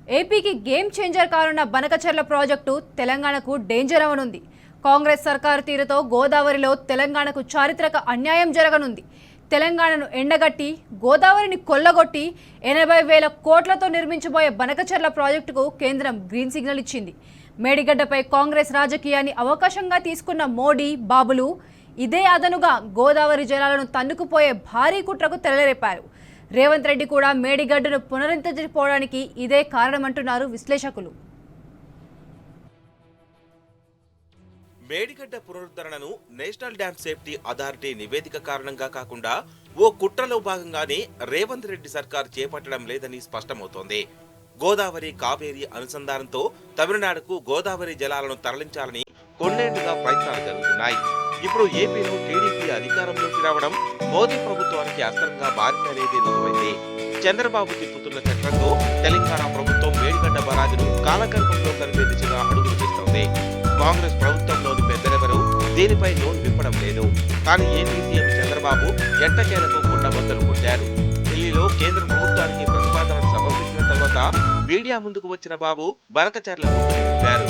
ఏపీకి game changer కానున్న Banakacherla project తెలంగాణకు డేంజర్ అవనుంది. కాంగ్రెస్ సర్కారు తీరుతో గోదావరిలో తెలంగాణకు చారిత్రక అన్యాయం జరగనుంది. తెలంగాణను ఎండగట్టి గోదావరిని కొల్లగొట్టి 80,000 కోట్లతో నిర్మించబోయే బనకచెర్ల ప్రాజెక్టుకు కేంద్రం గ్రీన్ సిగ్నల్ ఇచ్చింది. మేడిగడ్డపై కాంగ్రెస్ రాజకీయాన్ని అవకాశంగా తీసుకున్న మోడీ బాబులు ఇదే అదనుగా గోదావరి జలాలను తన్నుకుపోయే భారీ కుట్రకు తెరలేపారు. రేవంత్ రెడ్డి కూడా మేడిగడ్డను పునరుద్ధరించకపోవడానికి ఇదే కారణమంటున్నారు విశ్లేషకులు. మేడిగడ్డ పునరుద్ధరణను నేషనల్ డ్యామ్ సేఫ్టీ అథారిటీ నివేదిక కారణంగా కాకుండా ఓ కుట్రలో భాగంగానే రేవంత్ రెడ్డి సర్కార్ చేపట్టడం లేదని స్పష్టమవుతోంది. గోదావరి కావేరీ అనుసంధానంతో తమిళనాడుకు గోదావరి జలాలను తరలించాలని కొన్నేళ్లుగా ప్రయత్నాలు జరుగుతున్నాయి. ఇప్పుడు ఏపీలో టీడీపీ అధికారంలోకి రావడం మోదీ ప్రభుత్వానికి అస్త్రంగా మారిందనేది రుజువైంది. చంద్రబాబు తిప్పుతున్న చక్రంతో తెలంగాణ ప్రభుత్వం మేడిగడ్డ బరాజును కాలగర్భంలో కలిపే దిశగా అడుగులు వేస్తోంది. కాంగ్రెస్ ప్రభుత్వంలోని పెద్దలెవరూ దీనిపై నోరు విప్పడం లేదు. కానీ ఏపీ సీఎం చంద్రబాబు ఎట్టకేలకు కొండబద్దలు కొట్టారు. ఢిల్లీలో కేంద్ర ప్రభుత్వానికి ప్రతిపాదనలు సమర్పించిన తర్వాత మీడియా ముందుకు వచ్చిన బాబు బనకచెర్ల చెప్పారు.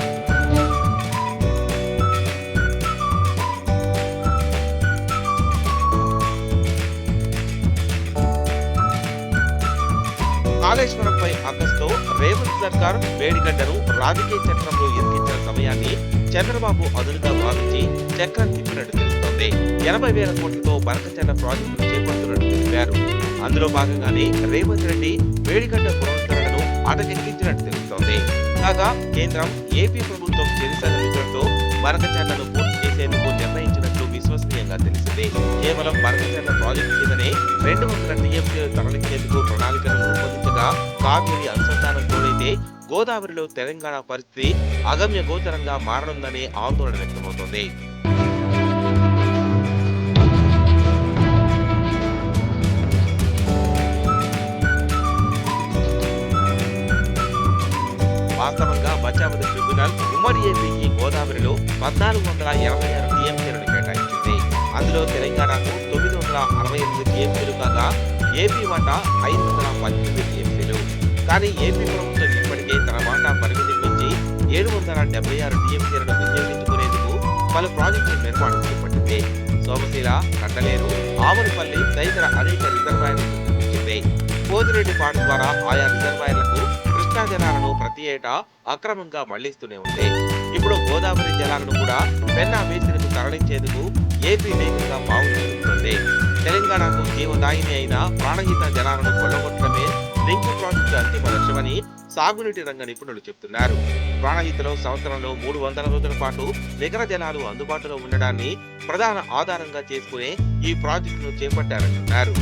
కాళేశ్వరంపై అక్కస్తో రేవంత్ సర్కార్ మేడిగడ్డను రాజకీయ చక్రంలో ఎత్తించిన సమయాన్ని చంద్రబాబు అదునుగా భావించి చక్రం తిప్పినట్టు తెలుస్తోంది. 80,000 కోట్లతో బనకచెర్ల ప్రాజెక్టును చేపడుతున్నట్టు తెలిపారు. అందులో భాగంగానే రేవంత్ రెడ్డి మేడిగడ్డ పునరుద్ధరణను అటకెక్కించినట్టు తెలుస్తోంది. కాగా కేంద్రం ఏపీ ప్రభుత్వం చెరిసగలించడంతో బనకచెర్లను పూర్తి చేసేందుకు నిర్ణయించినట్లు విశ్వసనీయంగా తెలిసింది. కేవలం బనకచెర్ల ప్రాజెక్టు కిందనే 200 టీఎంసీలు తరలించేందుకు ప్రణాళికలను రూపొందించగా కావేరీ అనుసంధానం తోడైతే గోదావరిలో తెలంగాణ పరిస్థితి అగమ్య గోచరంగా మారనుందనే ఆందోళన వ్యక్తమవుతోంది. వాస్తవంగా మధ్యావధి ట్రిబ్యునల్ ఉమ్మడి ఏపీకి గోదావరిలో 1,486 టీఎంసీలను కేటాయించింది. అందులో తెలంగాణకు 968 టీఎంసీలు కాగా ఏపీ వాటా 518 టీఎంసీలు. కానీ ఏపీ ప్రభుత్వం ఇప్పటికే తన వాటా పరిమితి మించి 776 టీఎంసీలను వినియోగించుకునేందుకు పలు ప్రాజెక్టుల నిర్మాణం చేపట్టింది. సోమశీల, కండలేరు, ఆమరపల్లి తదితర అనేక రిజర్వాయర్లు సృష్టించింది. పోతిరెడ్డిపాడు ద్వారా ఆయా రిజర్వాయర్లకు కృష్ణా జలాలను ప్రతి ఏటా అక్రమంగా మళ్లిస్తూనే ఉంది. ఇప్పుడు గోదావరి జలాలను కూడా పెన్నా బేసిన్కు తరలించేందుకు ఏపీ వేగంగా పావులు జరుగుతుంది. తెలంగాణకు జీవదాయిని అయిన ప్రాణహిత జలాలను కొల్లగొట్టడమే లింక్ ప్రాజెక్టు అంతిమ లక్ష్యమని సాగునీటి రంగ నిపుణులు చెబుతున్నారు. ప్రాణహితలో సంవత్సరంలో 300 రోజుల పాటు నికర జలాలు అందుబాటులో ఉండడాన్ని ప్రధాన ఆధారంగా చేసుకునే ఈ ప్రాజెక్టును చేపట్టారంటున్నారు.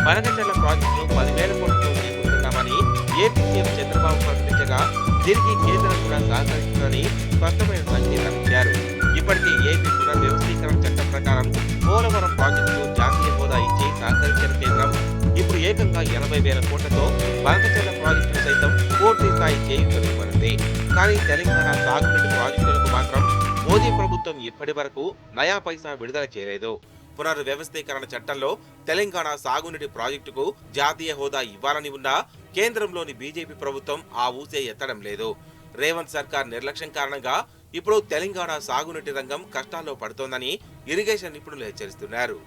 బనకచెర్ల ప్రాజెక్టును 10,000 కోట్లతో చేపడుతున్నామని ఏపీ సీఎం చంద్రబాబు ప్రకటించగా దీనికి కేంద్రం కూడా సహకరిస్తుందని స్పష్టమైన సంకేతాలు ఇచ్చారు. ఇప్పటికే ఏపీ పునర్వ్యవస్థీకరణ చట్టం ప్రకారం పోలవరం ప్రాజెక్టుకు జాతీయ హోదా ఇచ్చి సహకరించిన కేంద్రం ఇప్పుడు ఏకంగా 80,000 కోట్లతో బనకచెర్ల ప్రాజెక్టును సైతం పూర్తి స్థాయి చేయూతనివ్వనుంది. కానీ తెలంగాణ సాగునీటి ప్రాజెక్టులకు మాత్రం మోదీ ప్రభుత్వం ఇప్పటి వరకు నయా పైసా విడుదల చేయలేదు. పునర్వ్యవస్థీకరణ చట్టంలో తెలంగాణ సాగునీటి ప్రాజెక్టుకు జాతీయ హోదా ఇవ్వాలని ఉన్నా కేంద్రంలోని బీజేపీ ప్రభుత్వం ఆ ఊసే ఎత్తడం లేదు. రేవంత్ సర్కార్ నిర్లక్ష్యం కారణంగా ఇప్పుడు తెలంగాణ సాగునీటి రంగం కష్టాల్లో పడుతోందని ఇరిగేషన్ నిపుణులు హెచ్చరిస్తున్నారు.